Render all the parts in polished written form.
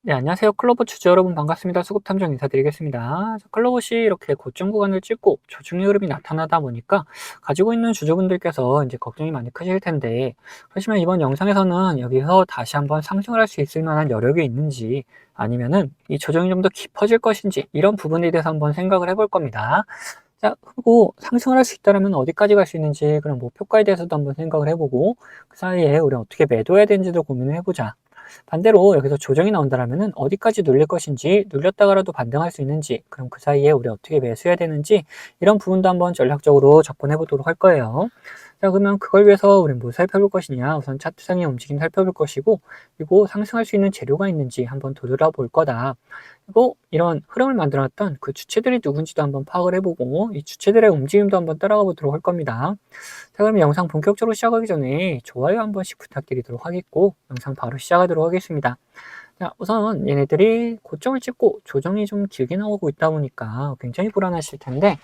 네, 안녕하세요. 클로버 주주 여러분 반갑습니다. 수급 탐정 인사드리겠습니다. 클로버시 이렇게 고점 구간을 찍고 조정의 흐름이 나타나다 보니까 가지고 있는 주주분들께서 이제 걱정이 많이 크실 텐데, 그렇지만 이번 영상에서는 여기서 다시 한번 상승을 할 수 있을 만한 여력이 있는지, 아니면은 이 조정이 좀 더 깊어질 것인지, 이런 부분에 대해서 한번 생각을 해볼 겁니다. 자, 그리고 상승을 할 수 있다면 어디까지 갈 수 있는지, 그런 목표가에 대해서도 한번 생각을 해보고, 그 사이에 우리 어떻게 매도해야 되는지도 고민을 해보자. 반대로 여기서 조정이 나온다면은 어디까지 눌릴 것인지, 눌렸다가라도 반등할 수 있는지, 그럼 그 사이에 우리 어떻게 매수해야 되는지, 이런 부분도 한번 전략적으로 접근해 보도록 할 거예요. 자, 그러면 그걸 위해서 우리는 뭐 살펴볼 것이냐? 우선 차트상의 움직임 살펴볼 것이고, 그리고 상승할 수 있는 재료가 있는지 한번 돌아볼 거다. 그리고 이런 흐름을 만들어놨던 그 주체들이 누군지도 한번 파악을 해보고, 이 주체들의 움직임도 한번 따라가 보도록 할 겁니다. 자, 그럼 영상 본격적으로 시작하기 전에 좋아요 한 번씩 부탁드리도록 하겠고, 영상 바로 시작하도록 하겠습니다. 자, 우선 얘네들이 고점을 찍고 조정이 좀 길게 나오고 있다 보니까 굉장히 불안하실 텐데,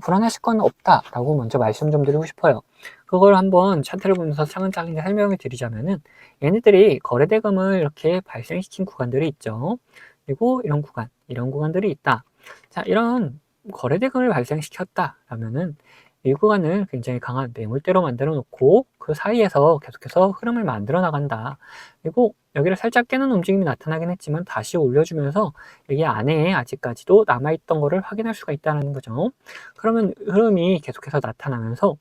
불안하실 건 없다라고 먼저 말씀 좀 드리고 싶어요. 그걸 한번 차트를 보면서 차근차근 설명을 드리자면은, 얘네들이 거래대금을 이렇게 발생시킨 구간들이 있죠. 그리고 이런 구간들이 있다. 자, 이런 거래대금을 발생시켰다라면은 이 구간을 굉장히 강한 매물대로 만들어 놓고 그 사이에서 계속해서 흐름을 만들어 나간다. 그리고 여기를 살짝 깨는 움직임이 나타나긴 했지만 다시 올려주면서 여기 안에 아직까지도 남아있던 거를 확인할 수가 있다는 거죠. 그러면 흐름이 계속해서 나타나면서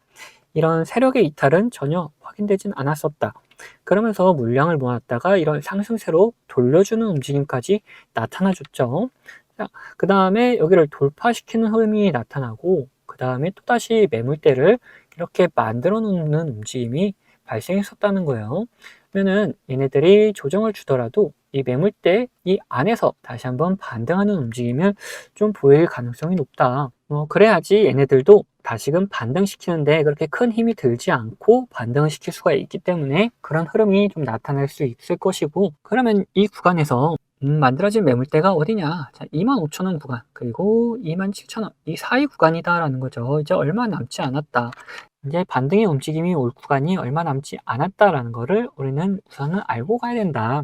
이런 세력의 이탈은 전혀 확인되진 않았었다. 그러면서 물량을 모았다가 이런 상승세로 돌려주는 움직임까지 나타나줬죠. 자, 그 다음에 여기를 돌파시키는 흐름이 나타나고, 그 다음에 또다시 매물대를 이렇게 만들어 놓는 움직임이 발생했었다는 거예요. 그러면은 얘네들이 조정을 주더라도 이 매물대 이 안에서 다시 한번 반등하는 움직임을 좀 보일 가능성이 높다. 그래야지 얘네들도 다시금 반등시키는데 그렇게 큰 힘이 들지 않고 반등을 시킬 수가 있기 때문에 그런 흐름이 좀 나타날 수 있을 것이고, 그러면 이 구간에서 만들어진 매물대가 어디냐? 자, 25,000원 구간, 그리고 27,000원, 이 사이 구간이다라는 거죠. 이제 얼마 남지 않았다. 이제 반등의 움직임이 올 구간이 얼마 남지 않았다라는 거를 우리는 우선은 알고 가야 된다.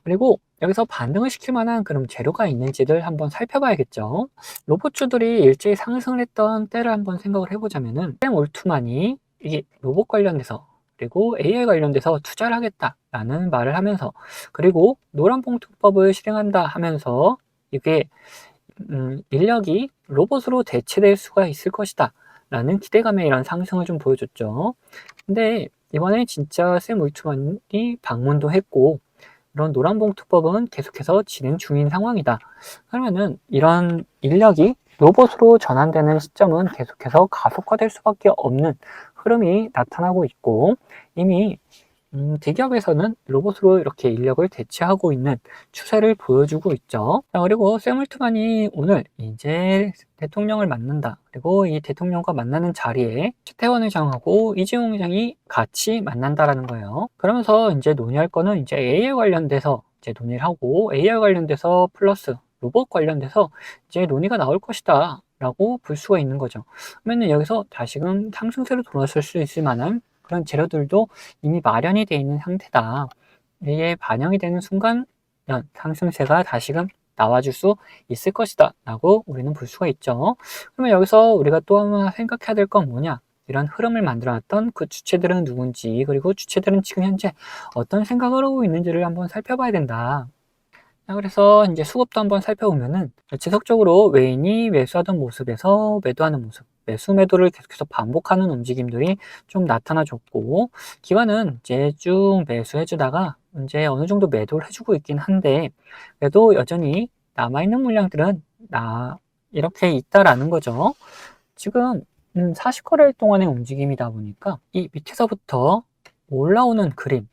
그리고 여기서 반등을 시킬 만한 그런 재료가 있는지를 한번 살펴봐야겠죠. 로봇주들이 일제히 상승을 했던 때를 한번 생각을 해보자면은 샘 올트만이 이게 로봇 관련돼서 그리고 AI 관련돼서 투자를 하겠다라는 말을 하면서, 그리고 노란봉투법을 실행한다 하면서 이게 인력이 로봇으로 대체될 수가 있을 것이다 라는 기대감에 이런 상승을 좀 보여줬죠. 근데 이번에 진짜 샘 올트만이 방문도 했고, 이런 노란봉투법은 계속해서 진행 중인 상황이다. 그러면은 이런 인력이 로봇으로 전환되는 시점은 계속해서 가속화될 수밖에 없는 흐름이 나타나고 있고, 이미 대기업에서는 로봇으로 이렇게 인력을 대체하고 있는 추세를 보여주고 있죠. 자, 그리고 샘 올트만이 오늘 이제 대통령을 만난다. 그리고 이 대통령과 만나는 자리에 최태원 의장하고 이재용 의장이 같이 만난다라는 거예요. 그러면서 이제 논의할 거는 이제 AI 관련돼서 이제 논의를 하고, AI 관련돼서 플러스 로봇 관련돼서 이제 논의가 나올 것이다 라고 볼 수가 있는 거죠. 그러면 여기서 다시금 상승세로 돌아설 수 있을 만한 그런 재료들도 이미 마련이 되어 있는 상태다. 이게 반영이 되는 순간 상승세가 다시금 나와줄 수 있을 것이다 라고 우리는 볼 수가 있죠. 그러면 여기서 우리가 또 하나 생각해야 될 건 뭐냐, 이런 흐름을 만들어놨던 그 주체들은 누군지, 그리고 주체들은 지금 현재 어떤 생각을 하고 있는지를 한번 살펴봐야 된다. 자, 그래서 이제 수급도 한번 살펴보면은 지속적으로 외인이 매수하던 모습에서 매도하는 모습, 매수 매도를 계속해서 반복하는 움직임들이 좀 나타나줬고, 기관은 이제 쭉 매수해주다가 이제 어느 정도 매도를 해주고 있긴 한데, 그래도 여전히 남아있는 물량들은 이렇게 있다라는 거죠. 지금 40거래일 동안의 움직임이다 보니까 이 밑에서부터 올라오는 그림,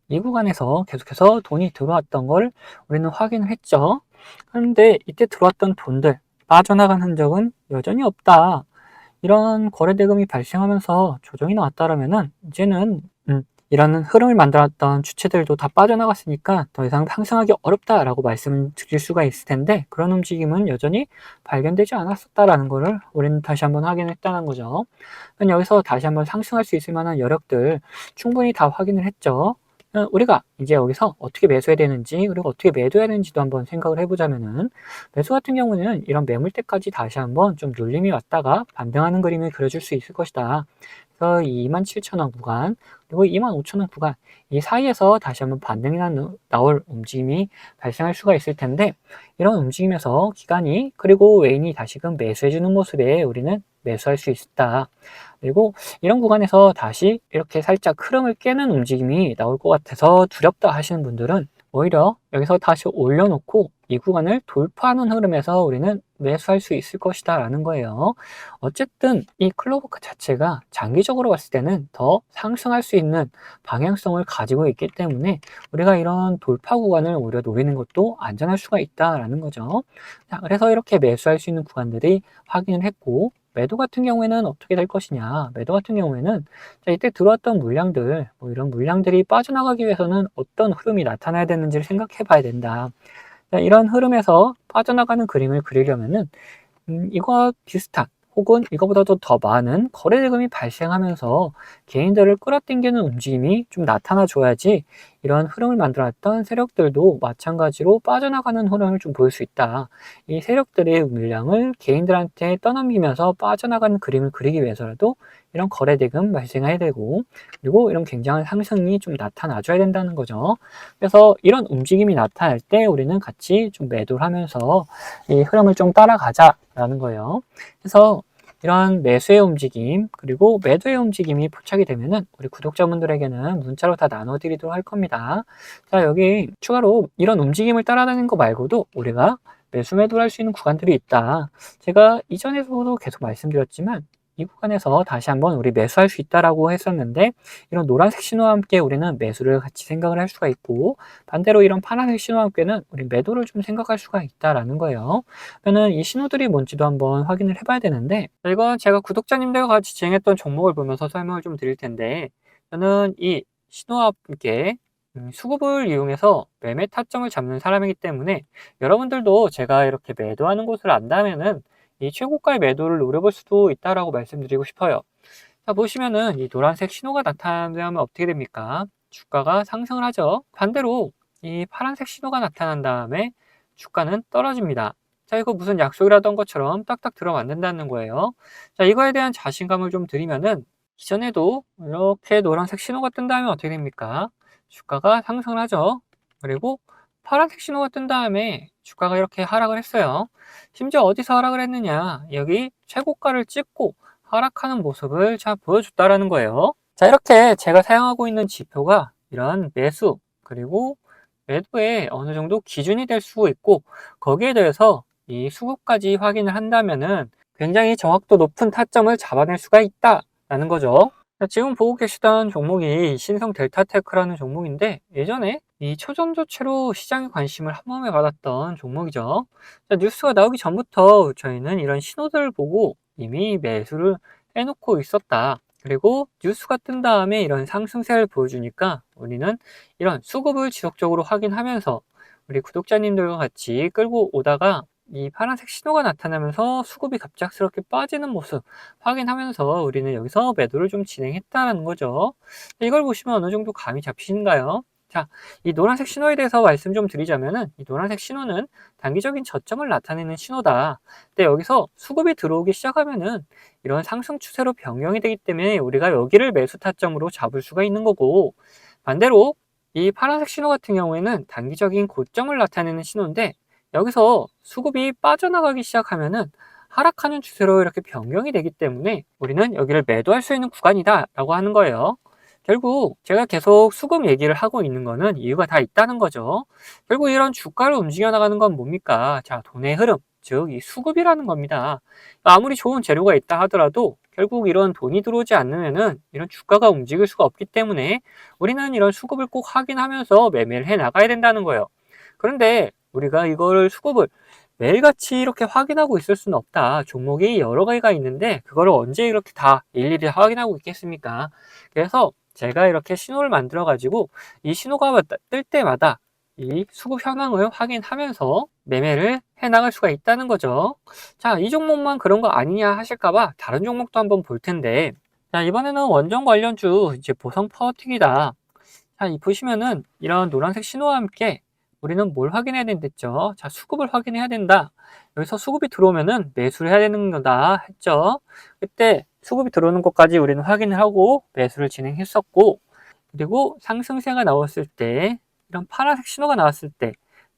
이 구간에서 계속해서 돈이 들어왔던 걸 우리는 확인을 했죠. 그런데 이때 들어왔던 돈들 빠져나간 흔적은 여전히 없다. 이런 거래대금이 발생하면서 조정이 나왔다라면은 이제는 이런 흐름을 만들었던 주체들도 다 빠져나갔으니까 더 이상 상승하기 어렵다라고 말씀을 드릴 수가 있을 텐데, 그런 움직임은 여전히 발견되지 않았었다라는 것을 우리는 다시 한번 확인했다는 거죠. 여기서 다시 한번 상승할 수 있을 만한 여력들 충분히 다 확인을 했죠. 우리가 이제 여기서 어떻게 매수해야 되는지 그리고 어떻게 매도해야 되는지도 한번 생각을 해보자면은, 매수 같은 경우는 이런 매물대까지 다시 한번 좀 눌림이 왔다가 반등하는 그림을 그려줄 수 있을 것이다. 그래서 27,000원 구간 그리고 25,000원 구간 이 사이에서 다시 한번 반등이 나올 움직임이 발생할 수가 있을 텐데, 이런 움직임에서 기관이 그리고 외인이 다시금 매수해주는 모습에 우리는 매수할 수 있다. 그리고 이런 구간에서 다시 이렇게 살짝 흐름을 깨는 움직임이 나올 것 같아서 두렵다 하시는 분들은 오히려 여기서 다시 올려놓고 이 구간을 돌파하는 흐름에서 우리는 매수할 수 있을 것이다 라는 거예요. 어쨌든 이 클로버크 자체가 장기적으로 봤을 때는 더 상승할 수 있는 방향성을 가지고 있기 때문에 우리가 이런 돌파 구간을 오히려 노리는 것도 안전할 수가 있다라는 거죠. 자, 그래서 이렇게 매수할 수 있는 구간들이 확인을 했고, 매도 같은 경우에는 어떻게 될 것이냐. 매도 같은 경우에는 자, 이때 들어왔던 물량들, 이런 물량들이 빠져나가기 위해서는 어떤 흐름이 나타나야 되는지를 생각해 봐야 된다. 자, 이런 흐름에서 빠져나가는 그림을 그리려면은 이거 비슷한 혹은 이거보다도 더 많은 거래 대금이 발생하면서 개인들을 끌어당기는 움직임이 좀 나타나 줘야지 이런 흐름을 만들었던 세력들도 마찬가지로 빠져나가는 흐름을 좀 보일 수 있다. 이 세력들의 물량을 개인들한테 떠넘기면서 빠져나가는 그림을 그리기 위해서라도 이런 거래 대금 발생해야 되고, 그리고 이런 굉장한 상승이 좀 나타나 줘야 된다는 거죠. 그래서 이런 움직임이 나타날 때 우리는 같이 좀 매도를 하면서 이 흐름을 좀 따라가자라는 거예요. 그래서 이런 매수의 움직임 그리고 매도의 움직임이 포착이 되면은 우리 구독자분들에게는 문자로 다 나눠드리도록 할 겁니다. 자, 여기 추가로 이런 움직임을 따라다니는 거 말고도 우리가 매수 매도를 할 수 있는 구간들이 있다. 제가 이전에서도 계속 말씀드렸지만 이 구간에서 다시 한번 우리 매수할 수 있다라고 했었는데, 이런 노란색 신호와 함께 우리는 매수를 같이 생각을 할 수가 있고, 반대로 이런 파란색 신호와 함께는 우리 매도를 좀 생각할 수가 있다라는 거예요. 그러면 이 신호들이 뭔지도 한번 확인을 해봐야 되는데, 이건 제가 구독자님들과 같이 진행했던 종목을 보면서 설명을 좀 드릴 텐데, 저는 이 신호와 함께 수급을 이용해서 매매 타점을 잡는 사람이기 때문에 여러분들도 제가 이렇게 매도하는 곳을 안다면은 이 최고가의 매도를 노려볼 수도 있다라고 말씀드리고 싶어요. 자, 보시면은 이 노란색 신호가 나타나면 어떻게 됩니까? 주가가 상승을 하죠. 반대로 이 파란색 신호가 나타난 다음에 주가는 떨어집니다. 자, 이거 무슨 약속이라던 것처럼 딱딱 들어맞는다는 거예요. 자, 이거에 대한 자신감을 좀 드리면은, 이전에도 이렇게 노란색 신호가 뜬 다음에 어떻게 됩니까? 주가가 상승을 하죠. 그리고 파란색 신호가 뜬 다음에 주가가 이렇게 하락을 했어요. 심지어 어디서 하락을 했느냐? 여기 최고가를 찍고 하락하는 모습을 자 보여줬다라는 거예요. 자, 이렇게 제가 사용하고 있는 지표가 이런 매수 그리고 매도에 어느 정도 기준이 될 수 있고, 거기에 대해서 이 수급까지 확인을 한다면은 굉장히 정확도 높은 타점을 잡아낼 수가 있다라는 거죠. 자, 지금 보고 계시던 종목이 신성 델타테크라는 종목인데, 예전에 이 초전도체로 시장의 관심을 한 몸에 받았던 종목이죠. 자, 뉴스가 나오기 전부터 저희는 이런 신호들을 보고 이미 매수를 해놓고 있었다. 그리고 뉴스가 뜬 다음에 이런 상승세를 보여주니까 우리는 이런 수급을 지속적으로 확인하면서 우리 구독자님들과 같이 끌고 오다가 이 파란색 신호가 나타나면서 수급이 갑작스럽게 빠지는 모습 확인하면서 우리는 여기서 매도를 좀 진행했다는 거죠. 이걸 보시면 어느 정도 감이 잡히신가요? 자, 이 노란색 신호에 대해서 말씀 좀 드리자면은, 이 노란색 신호는 단기적인 저점을 나타내는 신호다. 근데 여기서 수급이 들어오기 시작하면은 이런 상승 추세로 변경이 되기 때문에 우리가 여기를 매수 타점으로 잡을 수가 있는 거고, 반대로 이 파란색 신호 같은 경우에는 단기적인 고점을 나타내는 신호인데, 여기서 수급이 빠져나가기 시작하면은 하락하는 추세로 이렇게 변경이 되기 때문에 우리는 여기를 매도할 수 있는 구간이다 라고 하는 거예요. 결국 제가 계속 수급 얘기를 하고 있는 거는 이유가 다 있다는 거죠. 결국 이런 주가를 움직여 나가는 건 뭡니까? 자, 돈의 흐름, 즉 이 수급이라는 겁니다. 아무리 좋은 재료가 있다 하더라도 결국 이런 돈이 들어오지 않으면은 이런 주가가 움직일 수가 없기 때문에 우리는 이런 수급을 꼭 확인하면서 매매를 해 나가야 된다는 거예요. 그런데 우리가 이거를 수급을 매일같이 이렇게 확인하고 있을 수는 없다. 종목이 여러 가지가 있는데 그거를 언제 이렇게 다 일일이 확인하고 있겠습니까? 그래서 제가 이렇게 신호를 만들어 가지고 이 신호가 뜰 때마다 이 수급 현황을 확인하면서 매매를 해 나갈 수가 있다는 거죠. 자, 이 종목만 그런 거 아니냐 하실까봐 다른 종목도 한번 볼 텐데, 자, 이번에는 원전 관련주 이제 보성 파워틱이다. 자, 이 보시면은 이런 노란색 신호와 함께 우리는 뭘 확인해야 된댔죠? 자, 수급을 확인해야 된다. 여기서 수급이 들어오면은 매수를 해야 되는 거다 했죠. 그때 수급이 들어오는 것까지 우리는 확인을 하고 매수를 진행했었고, 그리고 상승세가 나왔을 때, 이런 파란색 신호가 나왔을 때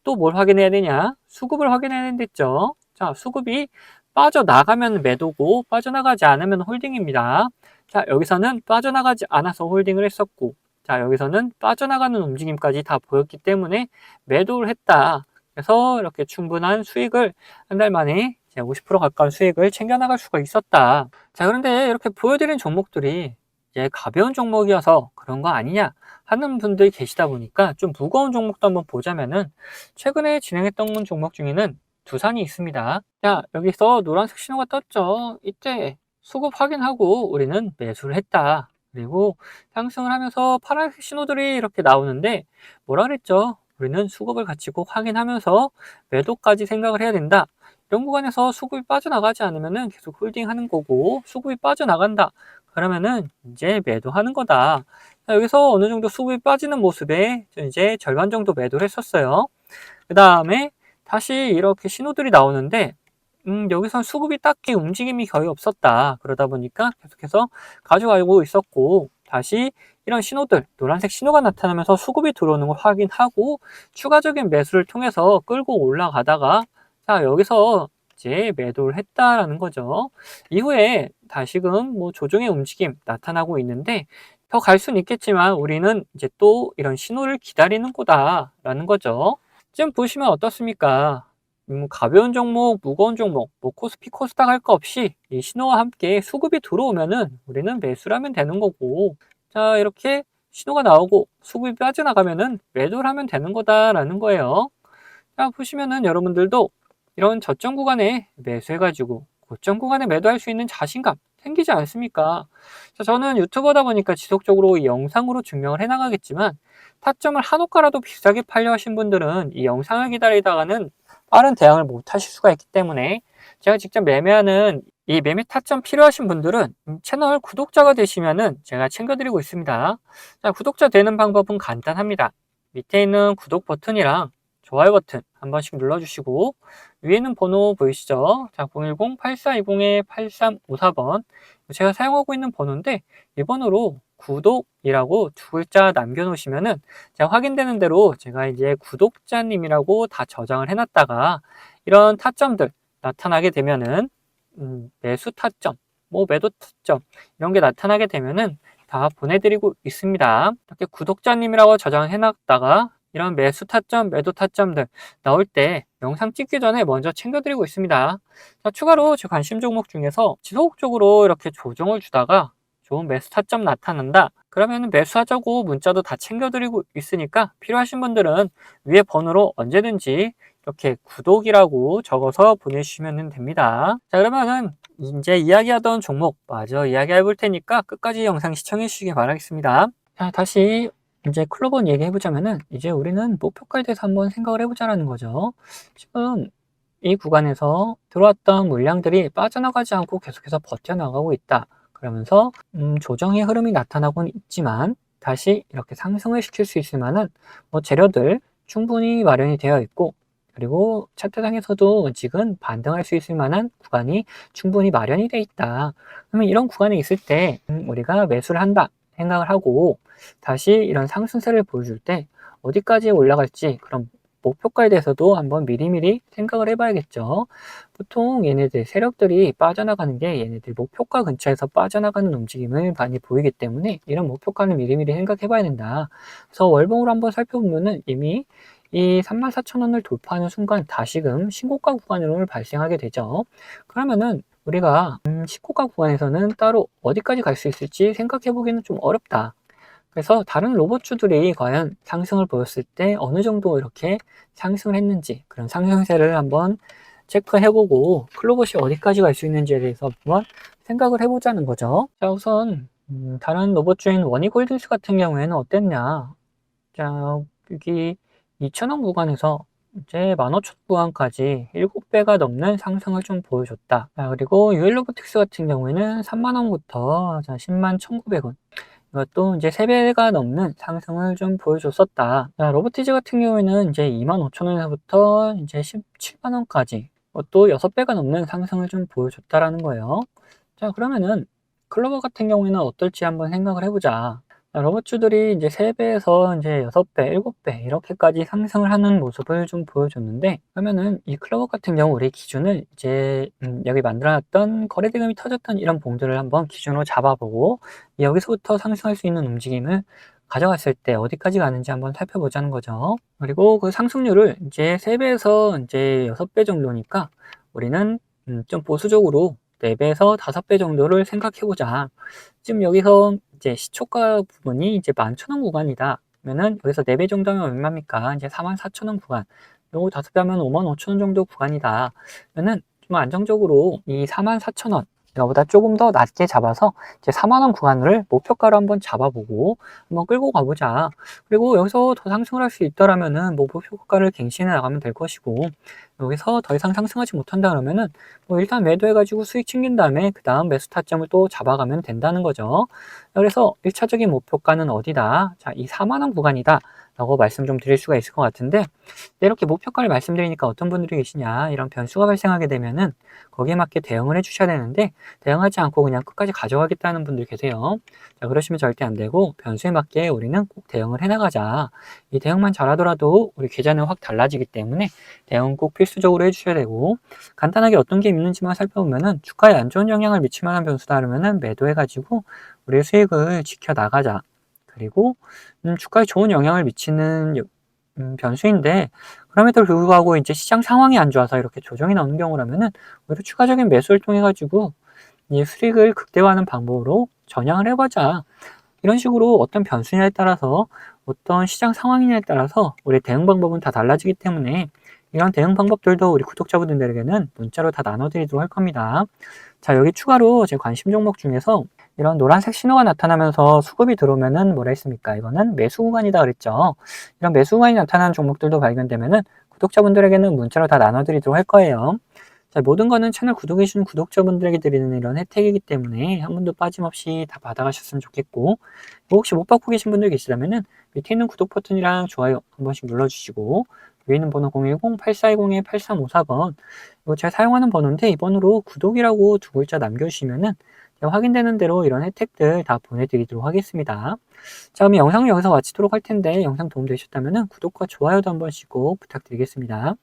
또 뭘 확인해야 되냐? 수급을 확인해야 된댔죠. 자, 수급이 빠져나가면 매도고 빠져나가지 않으면 홀딩입니다. 자, 여기서는 빠져나가지 않아서 홀딩을 했었고, 자, 여기서는 빠져나가는 움직임까지 다 보였기 때문에 매도를 했다. 그래서 이렇게 충분한 수익을 한 달 만에 50% 가까운 수익을 챙겨나갈 수가 있었다. 자, 그런데 이렇게 보여드린 종목들이 이제 가벼운 종목이어서 그런 거 아니냐 하는 분들이 계시다 보니까 좀 무거운 종목도 한번 보자면은, 최근에 진행했던 종목 중에는 두산이 있습니다. 자, 여기서 노란색 신호가 떴죠. 이때 수급 확인하고 우리는 매수를 했다. 그리고 상승을 하면서 파란색 신호들이 이렇게 나오는데, 뭐라 그랬죠? 우리는 수급을 같이 꼭 확인하면서 매도까지 생각을 해야 된다. 이런 구간에서 수급이 빠져나가지 않으면은 계속 홀딩하는 거고, 수급이 빠져나간다. 그러면은 이제 매도하는 거다. 자, 여기서 어느 정도 수급이 빠지는 모습에 이제 절반 정도 매도를 했었어요. 그 다음에 다시 이렇게 신호들이 나오는데, 여기선 수급이 딱히 움직임이 거의 없었다. 그러다 보니까 계속해서 가져가고 있었고, 다시 이런 신호들, 노란색 신호가 나타나면서 수급이 들어오는 걸 확인하고 추가적인 매수를 통해서 끌고 올라가다가, 자, 여기서 이제 매도를 했다라는 거죠. 이후에 다시금 뭐 조정의 움직임 나타나고 있는데, 더 갈 수는 있겠지만 우리는 이제 또 이런 신호를 기다리는 거다라는 거죠. 지금 보시면 어떻습니까? 가벼운 종목, 무거운 종목, 뭐 코스피, 코스닥 할 거 없이 이 신호와 함께 수급이 들어오면은 우리는 매수를 하면 되는 거고, 자, 이렇게 신호가 나오고 수급이 빠져나가면은 매도를 하면 되는 거다라는 거예요. 자, 보시면은 여러분들도 이런 저점 구간에 매수해가지고 고점 구간에 매도할 수 있는 자신감 생기지 않습니까? 자, 저는 유튜버다 보니까 지속적으로 이 영상으로 증명을 해나가겠지만, 타점을 한호가라도 비싸게 팔려 하신 분들은 이 영상을 기다리다가는 빠른 대응을 못 하실 수가 있기 때문에, 제가 직접 매매하는 이 매매 타점 필요하신 분들은 채널 구독자가 되시면은 제가 챙겨드리고 있습니다. 자, 구독자 되는 방법은 간단합니다. 밑에 있는 구독 버튼이랑 좋아요 버튼 한 번씩 눌러주시고, 위에는 번호 보이시죠? 자, 010-8420-8354번 제가 사용하고 있는 번호인데, 이 번호로 구독이라고 두 글자 남겨놓으시면은 제가 확인되는 대로 제가 이제 구독자님이라고 다 저장을 해놨다가, 이런 타점들 나타나게 되면은 매수 타점, 뭐 매도 타점 이런 게 나타나게 되면은 다 보내드리고 있습니다. 이렇게 구독자님이라고 저장을 해놨다가 이런 매수 타점, 매도 타점들 나올 때 영상 찍기 전에 먼저 챙겨드리고 있습니다. 자, 추가로 제 관심 종목 중에서 지속적으로 이렇게 조정을 주다가 좋은 매수 타점 나타난다. 그러면 매수하자고 문자도 다 챙겨드리고 있으니까 필요하신 분들은 위에 번호로 언제든지 이렇게 구독이라고 적어서 보내주시면 됩니다. 자, 그러면은 이제 이야기하던 종목 마저 이야기해 볼 테니까 끝까지 영상 시청해 주시기 바라겠습니다. 자, 다시 이제 클로버 얘기해 보자면은, 이제 우리는 목표가에 대해서 한번 생각을 해보자라는 거죠. 지금 이 구간에서 들어왔던 물량들이 빠져나가지 않고 계속해서 버텨나가고 있다. 그러면서 조정의 흐름이 나타나고는 있지만 다시 이렇게 상승을 시킬 수 있을 만한 뭐 재료들 충분히 마련이 되어 있고, 그리고 차트상에서도 지금 반등할 수 있을 만한 구간이 충분히 마련이 되어 있다. 그러면 이런 구간에 있을 때 우리가 매수를 한다 생각을 하고, 다시 이런 상승세를 보여줄 때 어디까지 올라갈지 그런 목표가에 대해서도 한번 미리미리 생각을 해봐야겠죠. 보통 얘네들 세력들이 빠져나가는 게 얘네들 목표가 근처에서 빠져나가는 움직임을 많이 보이기 때문에 이런 목표가는 미리미리 생각해봐야 된다. 그래서 월봉으로 한번 살펴보면은 이미 이 34,000원을 돌파하는 순간 다시금 신고가 구간으로 발생하게 되죠. 그러면은 우리가 신고가 구간에서는 따로 어디까지 갈 수 있을지 생각해 보기는 좀 어렵다. 그래서 다른 로봇주들이 과연 상승을 보였을 때 어느 정도 이렇게 상승을 했는지, 그런 상승세를 한번 체크해보고 클로봇이 어디까지 갈 수 있는지에 대해서 한번 생각을 해보자는 거죠. 자, 우선 다른 로봇주인 원익홀딩스 같은 경우에는 어땠냐. 자, 여기 2,000원 구간에서 이제 15,000원 구간까지 7배가 넘는 상승을 좀 보여줬다. 자, 그리고 유일로보틱스 같은 경우에는 3만원부터 101,900원 이것도 이제 3배가 넘는 상승을 좀 보여줬었다. 자, 로보티즈 같은 경우에는 이제 25,000원에서부터 이제 17만 원까지 또 6배가 넘는 상승을 좀 보여줬다라는 거예요. 자, 그러면은 클로버 같은 경우에는 어떨지 한번 생각을 해보자. 자, 로봇주들이 이제 3배에서 이제 6배, 7배 이렇게까지 상승을 하는 모습을 좀 보여줬는데, 그러면은 이 클로버 같은 경우 우리 기준을 이제 여기 만들어놨던 거래대금이 터졌던 이런 봉들을 한번 기준으로 잡아보고 여기서부터 상승할 수 있는 움직임을 가져갔을 때 어디까지 가는지 한번 살펴보자는 거죠. 그리고 그 상승률을 이제 3배에서 이제 6배 정도니까 우리는 좀 보수적으로 4배에서 5배 정도를 생각해 보자. 지금 여기서 이제 시초가 부분이 이제 11,000원 구간이다. 그러면은 여기서 4배 정도면 얼마입니까? 이제 44,000원 구간. 요거 5배 하면 55,000원 정도 구간이다. 그러면은 좀 안정적으로 이 44,000원 이거보다 조금 더 낮게 잡아서 이제 4만 원 구간을 목표가로 한번 잡아보고 한번 끌고 가보자. 그리고 여기서 더 상승을 할 수 있더라면은 뭐 목표가를 갱신해 나가면 될 것이고, 여기서 더 이상 상승하지 못한다 그러면은 뭐 일단 매도해가지고 수익 챙긴 다음에 그 다음 매수 타점을 또 잡아가면 된다는 거죠. 그래서 1차적인 목표가는 어디다? 자, 이 4만 원 구간이다 라고 말씀 좀 드릴 수가 있을 것 같은데, 이렇게 목표가를 말씀드리니까 어떤 분들이 계시냐, 이런 변수가 발생하게 되면은 거기에 맞게 대응을 해 주셔야 되는데 대응하지 않고 그냥 끝까지 가져가겠다는 분들 계세요. 자, 그러시면 절대 안 되고 변수에 맞게 우리는 꼭 대응을 해 나가자. 이 대응만 잘하더라도 우리 계좌는 확 달라지기 때문에 대응 꼭 필수적으로 해주셔야 되고, 간단하게 어떤 게 있는지만 살펴보면은 주가에 안 좋은 영향을 미칠 만한 변수다 그러면은 매도해가지고 우리의 수익을 지켜 나가자. 그리고 주가에 좋은 영향을 미치는 변수인데, 그럼에도 불구하고 이제 시장 상황이 안 좋아서 이렇게 조정이 나오는 경우라면은 오히려 추가적인 매수를 통해 가지고 이 수익을 극대화하는 방법으로 전향을 해보자. 이런 식으로 어떤 변수냐에 따라서 어떤 시장 상황이냐에 따라서 우리 대응 방법은 다 달라지기 때문에 이런 대응 방법들도 우리 구독자분들에게는 문자로 다 나눠드리도록 할 겁니다. 자, 여기 추가로 제 관심 종목 중에서 이런 노란색 신호가 나타나면서 수급이 들어오면은 뭐라 했습니까? 이거는 매수 구간이다 그랬죠. 이런 매수 구간이 나타나는 종목들도 발견되면은 구독자분들에게는 문자로 다 나눠드리도록 할 거예요. 자, 모든 거는 채널 구독해주신 구독자분들에게 드리는 이런 혜택이기 때문에 한 번도 빠짐없이 다 받아가셨으면 좋겠고, 혹시 못 받고 계신 분들 계시다면은 밑에 있는 구독 버튼이랑 좋아요 한 번씩 눌러주시고, 위에 있는 번호 010-8420-8354번, 이거 제가 사용하는 번호인데 이 번호로 구독이라고 두 글자 남겨주시면은 제가 확인되는 대로 이런 혜택들 다 보내드리도록 하겠습니다. 자, 그럼 영상을 여기서 마치도록 할 텐데 영상 도움되셨다면은 구독과 좋아요도 한 번씩 꼭 부탁드리겠습니다.